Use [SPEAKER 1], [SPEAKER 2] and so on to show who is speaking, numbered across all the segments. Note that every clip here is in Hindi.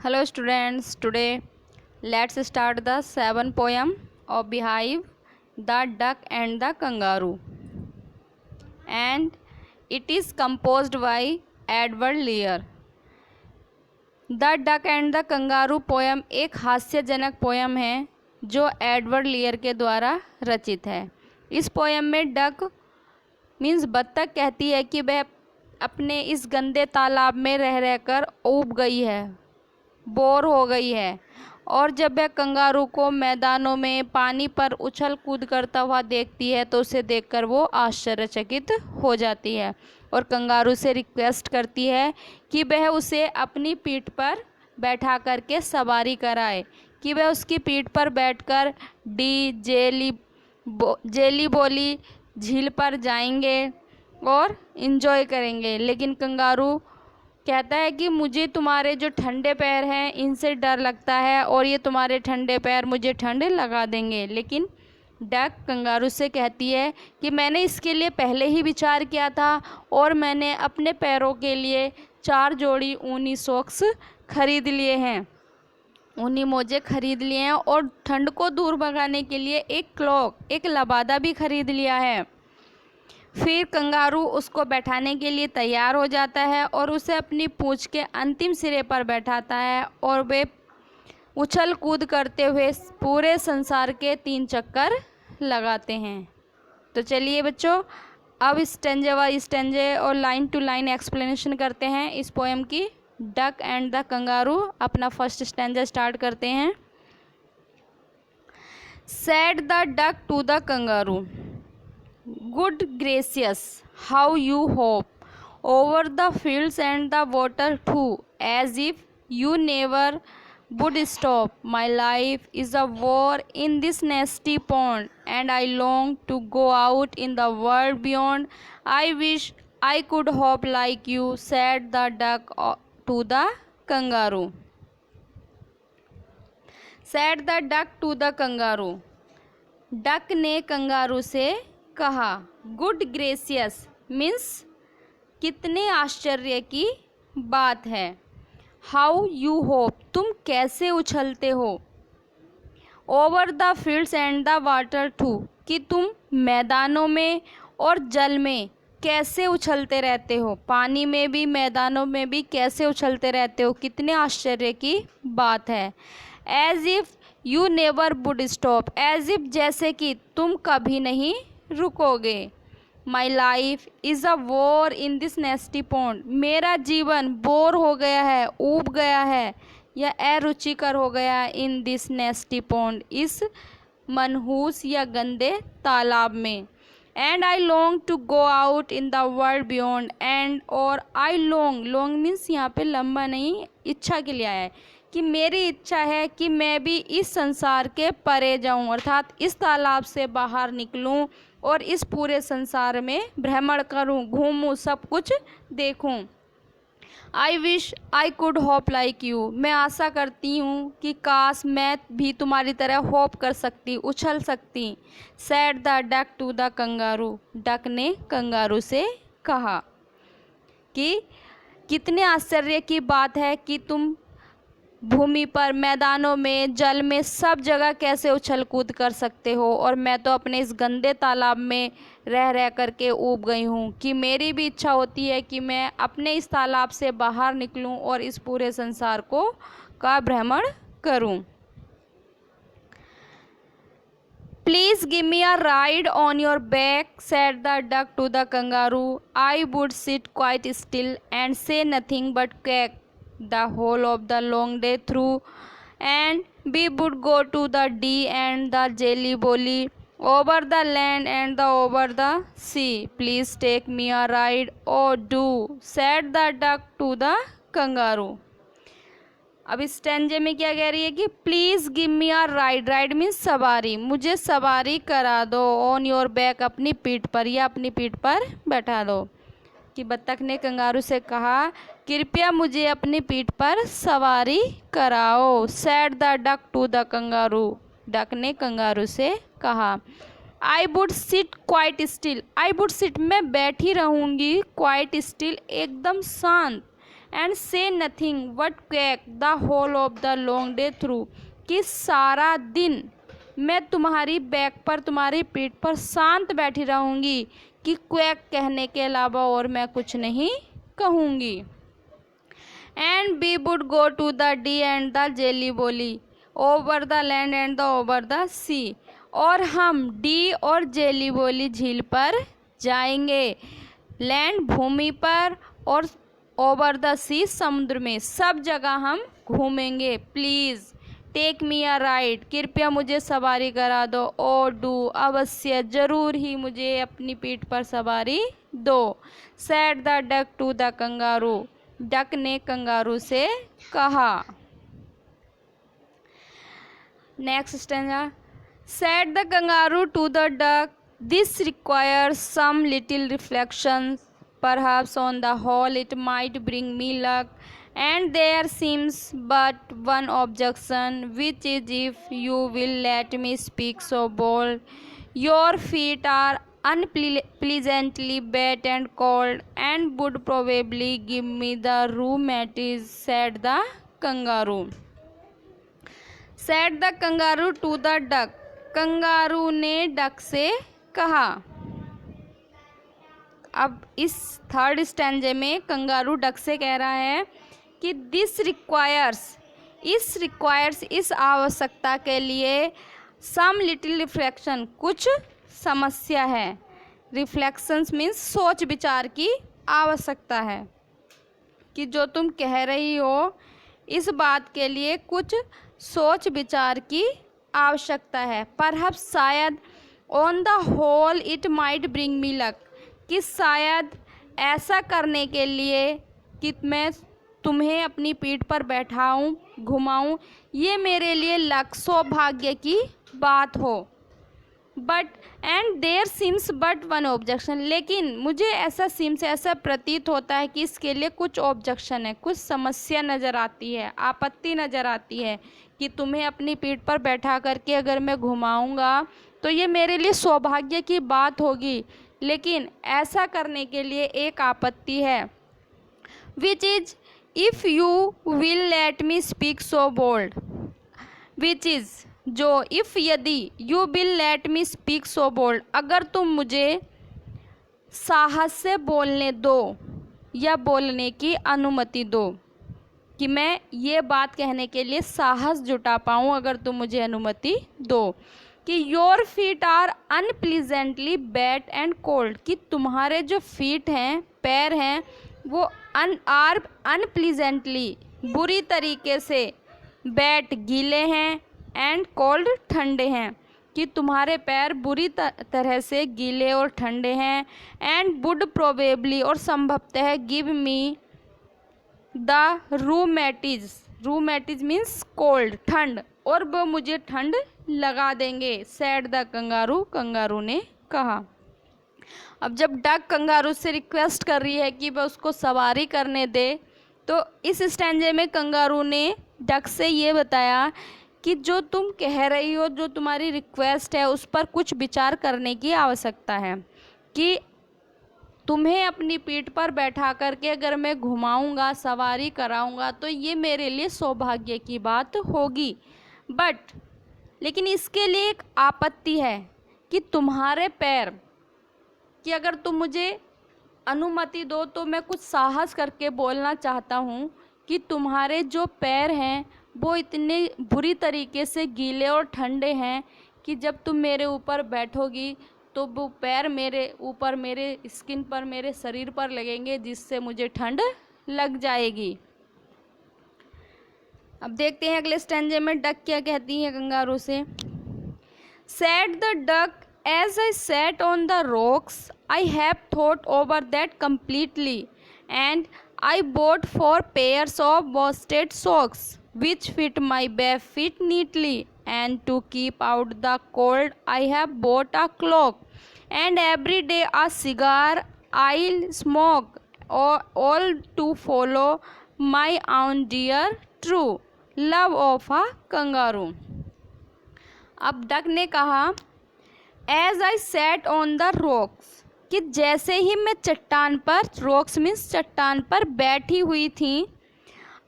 [SPEAKER 1] Hello students, today let's start the 7th poem of Beehive, The Duck and the Kangaroo, and it is composed by Edward Lear. The duck and the kangaroo poem एक हास्यजनक पोयम है जो एडवर्ड लियर के द्वारा रचित है। इस पोयम में डक मीन्स बत्तख कहती है कि वह अपने इस गंदे तालाब में रह रहकर ऊब गई है, बोर हो गई है, और जब वह कंगारू को मैदानों में पानी पर उछल कूद करता हुआ देखती है तो उसे देखकर वो आश्चर्यचकित हो जाती है और कंगारू से रिक्वेस्ट करती है कि वह उसे अपनी पीठ पर बैठा करके सवारी कराए, कि वह उसकी पीठ पर बैठकर जेली बोली झील पर जाएंगे और इन्जॉय करेंगे। लेकिन कंगारू कहता है कि मुझे तुम्हारे जो ठंडे पैर हैं इनसे डर लगता है और ये तुम्हारे ठंडे पैर मुझे ठंडे लगा देंगे। लेकिन डक कंगारू से कहती है कि मैंने इसके लिए पहले ही विचार किया था और मैंने अपने पैरों के लिए 4 जोड़ी ऊनी सॉक्स खरीद लिए हैं, ऊनी मोजे खरीद लिए हैं, और ठंड को दूर भगाने के लिए एक क्लॉक, एक लबादा भी खरीद लिया है। फिर कंगारू उसको बैठाने के लिए तैयार हो जाता है और उसे अपनी पूंछ के अंतिम सिरे पर बैठाता है और वे उछल कूद करते हुए पूरे संसार के 3 चक्कर लगाते हैं। तो चलिए बच्चों, अब स्टेंजे वाइज स्टेंजे और लाइन टू लाइन एक्सप्लेनेशन करते हैं इस पोएम की। डक एंड द कंगारू, अपना फर्स्ट स्टेंजा स्टार्ट करते हैं। Said the duck to the kangaroo, good gracious, how you hop over the fields and the water too, as if you never would stop. My life is a war in this nasty pond, and I long to go out in the world beyond. I wish I could hop like you, said the duck to the kangaroo. Said the duck to the kangaroo. Duck ने कंगारू से कहा। गुड ग्रेसियस मीन्स कितने आश्चर्य की बात है। हाउ यू होप, तुम कैसे उछलते हो। Over the fields and the water too, कि तुम मैदानों में और जल में कैसे उछलते रहते हो, पानी में भी मैदानों में भी कैसे उछलते रहते हो, कितने आश्चर्य की बात है। As if you never would stop, as if जैसे कि तुम कभी नहीं रुकोगे। My life is a bore in this nasty pond, मेरा जीवन बोर हो गया है, ऊब गया है या अरुचिकर हो गया है। इन दिस नेस्टी पॉन्ड, इस मनहूस या गंदे तालाब में। And I long to go out in the world beyond, and और आई लॉन्ग, लॉन्ग मीन्स यहाँ पे लंबा नहीं, इच्छा के लिए आया है कि मेरी इच्छा है कि मैं भी इस संसार के परे जाऊं, अर्थात इस तालाब से बाहर निकलूं और इस पूरे संसार में भ्रमण करूं, घूमूं, सब कुछ देखूं। I wish I could hope like you, मैं आशा करती हूँ कि काश मैं भी तुम्हारी तरह होप कर सकती, उछल सकती। Said the duck to the kangaroo, duck ने कंगारू से कहा कि कितने आश्चर्य की बात है कि तुम भूमि पर, मैदानों में, जल में, सब जगह कैसे उछल कूद कर सकते हो, और मैं तो अपने इस गंदे तालाब में रह रह करके ऊब गई हूँ कि मेरी भी इच्छा होती है कि मैं अपने इस तालाब से बाहर निकलूँ और इस पूरे संसार का भ्रमण करूँ। Please give me a ride on your back, said the duck to the kangaroo. I would sit quite still and say nothing but quack the whole of the long day through, and we would go to the Dee and the Jelly Bolly, over the land and the over the sea. Please take me a ride, oh do, said the duck to the kangaroo. अब इस स्टेंजे में क्या कह रही है कि please give me a ride, ride means सवारी, मुझे सवारी करा दो, ऑन योर बैक, अपनी पीठ पर या अपनी पीठ पर बैठा दो। कि बत्तख ने कंगारू से कहा कृपया मुझे अपनी पीठ पर सवारी कराओ। Said the duck to the kangaroo, duck ने कंगारू से कहा। I would sit quite still, I would sit मैं बैठी रहूँगी, क्वाइट स्टिल एकदम शांत, and say nothing but quack the whole of the long day through, कि सारा दिन मैं तुम्हारी बैक पर, तुम्हारी पीठ पर शांत बैठी रहूँगी, कि क्वैक कहने के अलावा और मैं कुछ नहीं कहूँगी। And we would go to the Dee and the Jelly Bo Lee over the land and the over the sea, और हम डी और जेली बोली झील पर जाएंगे, लैंड भूमि पर और ओवर द सी समुद्र में, सब जगह हम घूमेंगे। Please take me a ride, कृपया मुझे सवारी करा दो। ओ डू, अवश्य ज़रूर ही मुझे अपनी पीठ पर सवारी दो। Said the duck to the kangaroo, duck ने कंगारू से कहा। Next stanza, said the kangaroo to the duck, this requires some little reflection, perhaps on the whole it might bring me luck, and there seems but one objection, which is if you will let me speak so bold. Your feet are unpleasantly wet and cold, and would probably give me the rheumatism, said the kangaroo. Said the kangaroo to the duck, kangaroo ने डक से कहा। अब इस थर्ड स्टैंजे में कंगारू डक से कह रहा है कि दिस रिक्वायर्स इस आवश्यकता के लिए सम लिटिल रिफ्लेक्शन, कुछ समस्या है। रिफ्लेक्शंस मीन्स सोच विचार की आवश्यकता है, कि जो तुम कह रही हो इस बात के लिए कुछ सोच विचार की आवश्यकता है। परहैप्स शायद, on the whole it might bring me luck, कि शायद ऐसा करने के लिए कि मैं तुम्हें अपनी पीठ पर बैठाऊं, घुमाऊं, ये मेरे लिए लक, सौभाग्य की बात हो। But and there seems but one objection, लेकिन मुझे ऐसा प्रतीत होता है कि इसके लिए कुछ ऑब्जेक्शन है, कुछ समस्या नज़र आती है, आपत्ति नज़र आती है, कि तुम्हें अपनी पीठ पर बैठा करके अगर मैं घुमाऊंगा तो ये मेरे लिए सौभाग्य की बात होगी, लेकिन ऐसा करने के लिए एक आपत्ति है। Which is if you will let me speak so bold, which is जो, इफ़ यदि, you will let me speak so bold, अगर तुम मुझे साहस से बोलने दो या बोलने की अनुमति दो, कि मैं ये बात कहने के लिए साहस जुटा पाऊँ, अगर तुम मुझे अनुमति दो। कि your feet are unpleasantly wet and cold, कि तुम्हारे जो फीट हैं, पैर हैं, वो आर अनप्लीजेंटली, बुरी तरीके से, वेट गीले हैं, एंड कोल्ड ठंडे हैं, कि तुम्हारे पैर बुरी तरह से गीले और ठंडे हैं। एंड वुड प्रोबेबली, और संभवतः, give me the rheumatiz means cold, ठंड, और वो मुझे ठंड लगा देंगे। सैड द कंगारू, कंगारू ने कहा। अब जब डक कंगारू से रिक्वेस्ट कर रही है कि वह उसको सवारी करने दे, तो इस स्टैंजे में कंगारू ने डक से ये बताया कि जो तुम कह रही हो, जो तुम्हारी रिक्वेस्ट है, उस पर कुछ विचार करने की आवश्यकता है, कि तुम्हें अपनी पीठ पर बैठा करके अगर मैं घुमाऊंगा, सवारी कराऊंगा, तो ये मेरे लिए सौभाग्य की बात होगी। बट लेकिन इसके लिए एक आपत्ति है, कि तुम्हारे पैर, कि अगर तुम मुझे अनुमति दो तो मैं कुछ साहस करके बोलना चाहता हूँ, कि तुम्हारे जो पैर हैं वो इतने बुरी तरीके से गीले और ठंडे हैं, कि जब तुम मेरे ऊपर बैठोगी तो वो पैर मेरे ऊपर, मेरे स्किन पर, मेरे शरीर पर लगेंगे, जिससे मुझे ठंड लग जाएगी। अब देखते हैं अगले स्टैंजे में डक क्या कहती है कंगारू से। Said the duck, as I sat on the rocks I have thought over that completely, and I bought 4 pairs of worsted socks which fit my bare feet neatly, and to keep out the cold I have bought a cloak, and every day a cigar I'll smoke, all to follow my own dear true love of a kangaroo। अब डक ने कहा, as I sat on the rocks, कि जैसे ही मैं चट्टान पर, रॉक्स मीन्स चट्टान पर बैठी हुई थी,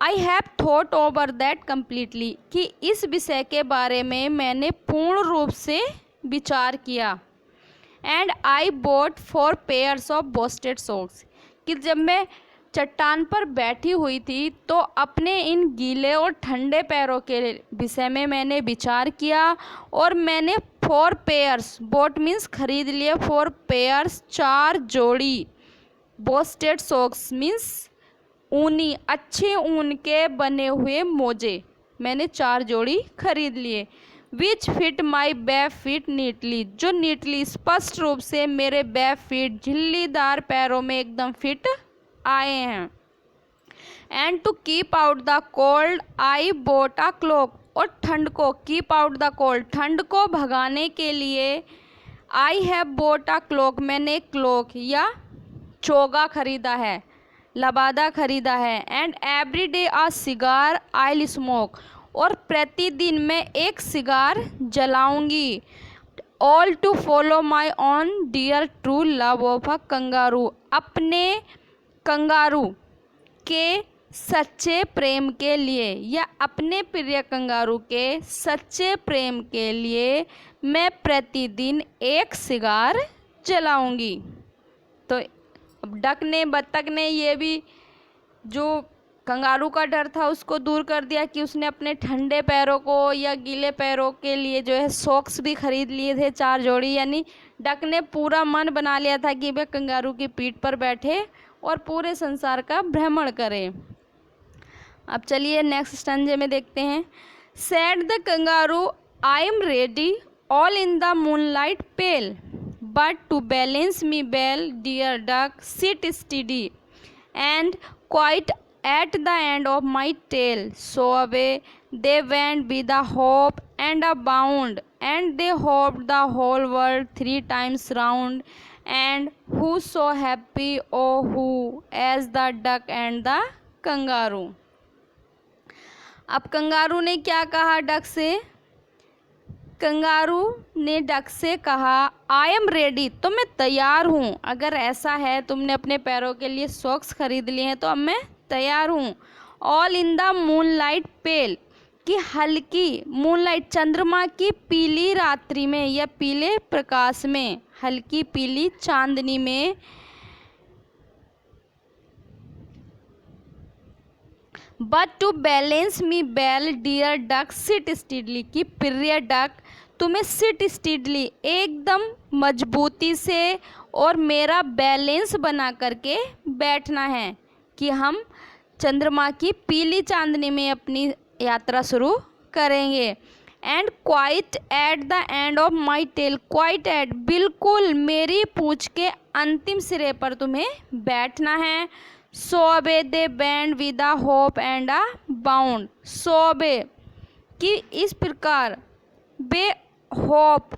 [SPEAKER 1] आई have thought over that completely, कि इस विषय के बारे में मैंने पूर्ण रूप से विचार किया। And I bought 4 pairs of boasted socks, कि जब मैं चट्टान पर बैठी हुई थी तो अपने इन गीले और ठंडे पैरों के विषय में मैंने विचार किया और मैंने 4 पेयर्स, बोट मीन्स खरीद लिए, 4 पेयर्स 4 जोड़ी, बोस्टेड सॉक्स मीन्स ऊनी, अच्छे ऊन के बने हुए मोजे मैंने 4 जोड़ी खरीद लिए। Which fit my back feet neatly, जो नीटली स्पष्ट रूप से मेरे बैक फीट, झिल्लीदार पैरों में एकदम फिट आए हैं। And to keep out the cold I bought a cloak, और ठंड को, कीप आउट द कोल्ड, ठंड को भगाने के लिए, I have bought a cloak, मैंने एक क्लोक या चोगा खरीदा है, लबादा खरीदा है। And every day a cigar I smoke, और प्रतिदिन मैं एक सिगार जलाऊंगी। All to follow my own dear true love of a kangaroo, अपने कंगारू के सच्चे प्रेम के लिए, या अपने प्रिय कंगारू के सच्चे प्रेम के लिए मैं प्रतिदिन एक सिगार जलाऊंगी। तो डक ने, बत्तख ने ये भी जो कंगारू का डर था उसको दूर कर दिया कि उसने अपने ठंडे पैरों को या गीले पैरों के लिए जो है सॉक्स भी खरीद लिए थे 4 जोड़ी। यानी डक ने पूरा मन बना लिया था कि वह कंगारू की पीठ पर बैठे और पूरे संसार का भ्रमण करे। अब चलिए नेक्स्ट स्टैंजे में देखते हैं। Said the kangaroo I am ready all in the moonlight pale, but to balance me well dear duck sit steady and quite at the end of my tail, so away they went with a hop and a bound, and they hopped the whole world 3 times round, and who so happy, oh who, as the duck and the kangaroo। अब कंगारू ने क्या कहा डक से? कंगारू ने डक से कहा आई एम रेडी, तो मैं तैयार हूँ। अगर ऐसा है तुमने अपने पैरों के लिए सॉक्स खरीद लिए हैं तो अब मैं तैयार हूँ। ऑल इन द मूनलाइट पेल, कि हल्की मूनलाइट, चंद्रमा की पीली रात्रि में या पीले प्रकाश में, हल्की पीली चांदनी में, but to balance me well dear duck sit steadily, कि प्रिय डक तुम्हें सिट स्टीडली, एकदम मजबूती से और मेरा बैलेंस बना करके बैठना है, कि हम चंद्रमा की पीली चांदनी में अपनी यात्रा शुरू करेंगे। And quite at the end of my tail, quite at, बिल्कुल मेरी पूंछ के अंतिम सिरे पर तुम्हें बैठना है। So away they went with a hop and a bound, so away, कि इस प्रकार, बे होप,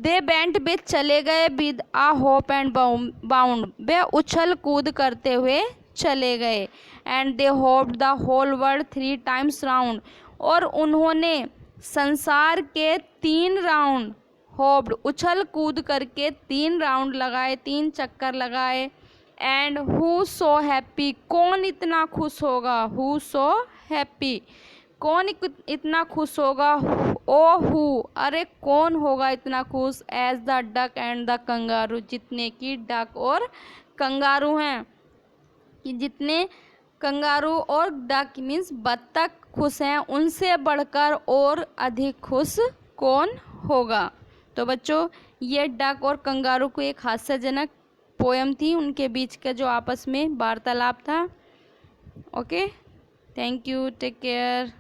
[SPEAKER 1] दे बैंड, वे चले गए, with a hop and bound, वे उछल कूद करते हुए चले गए। And they hopped the whole world 3 times round, और उन्होंने संसार के 3 राउंड, होप्ड उछल कूद करके 3 राउंड लगाए, 3 चक्कर लगाए। एंड हु सो हैप्पी, कौन इतना खुश होगा, हु सो हैप्पी, कौन इतना खुश होगा, ओ हु, अरे कौन होगा इतना खुश, as the duck and the kangaroo, जितने की डक और कंगारू हैं, कि जितने कंगारू और डक मीन्स बत्तख खुश हैं उनसे बढ़कर और अधिक खुश कौन होगा। तो बच्चों ये डक और कंगारू को एक हास्यजनक पोयम थी, उनके बीच का जो आपस में वार्तालाप था। Okay, thank you, take care.